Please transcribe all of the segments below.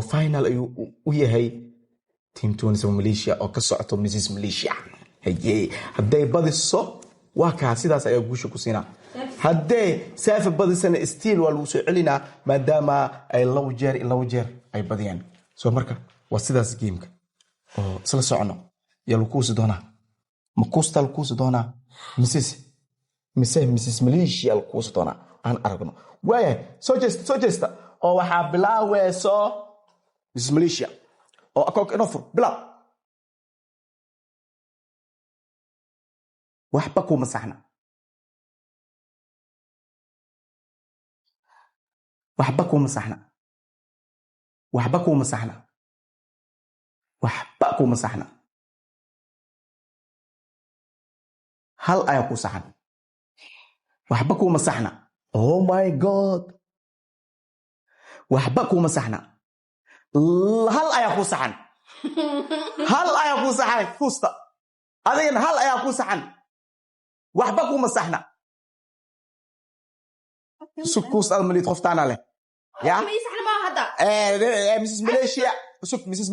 final ayuu u yahay team 27 Malaysia oo ka socoto Mrs Malaysia hadday badiso waa kaa sidaas ayaa guusha ku siinaa hadday saafi badisana still waa lagu soo celinaa maadaama ay labo jeer ay badiyaan soo marka waa sidaas gameka oo isla socono yaa lagu kuusi doonaa ma kuustal kuusi doonaa Mrs Malaysia lagu kuusi doonaa aan aragno waaya soo jeesta oo waxaa bilaaweyso Mrs Malaysia oo akoonka inoo fur bilaaw waxba kuma saxna hal ayaa ku saxan waxba kuma saxna oh my god waxba kuma saxna hal ayaa ku saxan kuusta adigana hal ayaa ku saxan waxba kuma saxna kuusta almalid qoftaana leh ya Mrs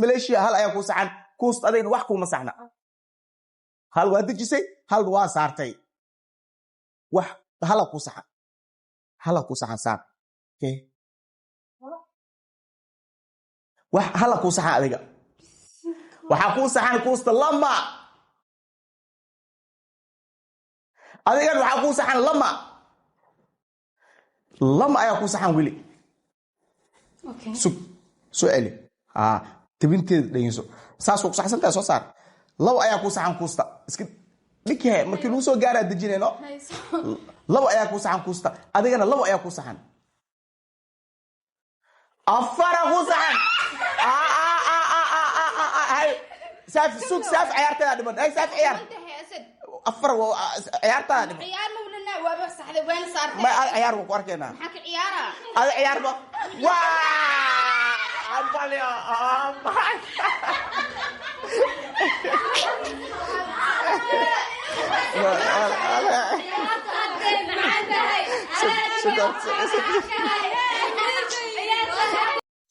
Malaysia hal ayaa ku saxan kuusta adigana wax kuma saxna hal waa dejisay hal waa saartay wax hala ku saxan saar okay wax hala ku saxan adiga waxa ku saxan kuusta lama adigan waxa ku saxan lama ayaa ku saxan wili okay su'aali tibinteed dhayso saas ku saxsantaa soo saar laba ayaa ku saxan kuusta iska dhikee markii lagu soo gaaraa dejinayno laba ayaa ku saxan kuusta adigana laba ayaa ku saxan afara ku saxan ساف عيارتها دبن اي ساف عيار افر عيارتها دبن عيار مولنا وابا صحده وين صار ما عيار وك اركينا maxaa ciyaara هذا عيار با وا امباليا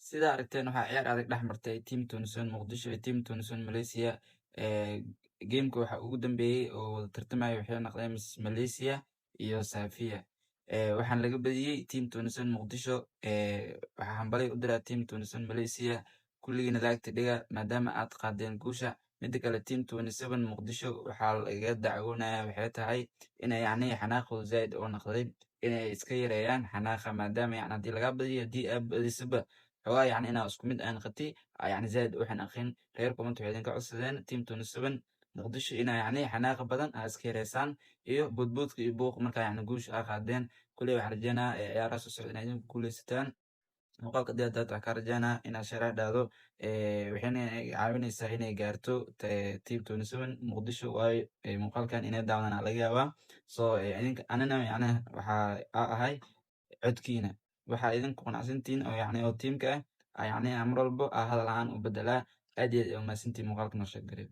sida aragteen waxaa ciyaar adag dhex martay team 27 Muqdisho iyo team 27 Malaysia gameka waxa ugu dambeeyay oo wada tartamaya waxay noqdeen Miss Malaysia iyo Safia waxaan laga badiyay team 27 Muqdisho waxaa hambalay u diraa team 27 Malaysia kulligiina laagta dhiga maadaama aad qaadeen guusha midda kale team 27 Muqdisho waxaa laga dacwoonaya waxay tahay inay yacni xanaaqooda zaid oo noqday inay iska yareeyaan xanaaqa maadaama yacni haddii laga badiyo haddii aad badisaba xogaa yacni inaa isku mid aan qati yacni zaid waxaan aqin reer comment waxay idinka codsadeen team 27 Muqdisho inaa yacni xanaaqa badan aa iska yareysaan iyo boodboodka iyo buuq markaa yacni guusha aa qaadeen kuley waxaan rajeynaa ciyaaraha soo socda inay idinku guuleysataan muuqaalka dii haddaad waxaa kaa rajeynaa inaad sharax dhahdo waxayna caawinaysaa inay gaarto team 27 Muqdisho waayo muuqaalkan inay daawadaan laga yaabaa soo anina yacni waxaa ahay codkiina waxaa idinku qanacsantiin oo yacni oo tiimka ah yacni mar walbo hadal ahaan u bedelaa aad iyo aad u mahadsantiin muuqaalka noo sheeg gareeb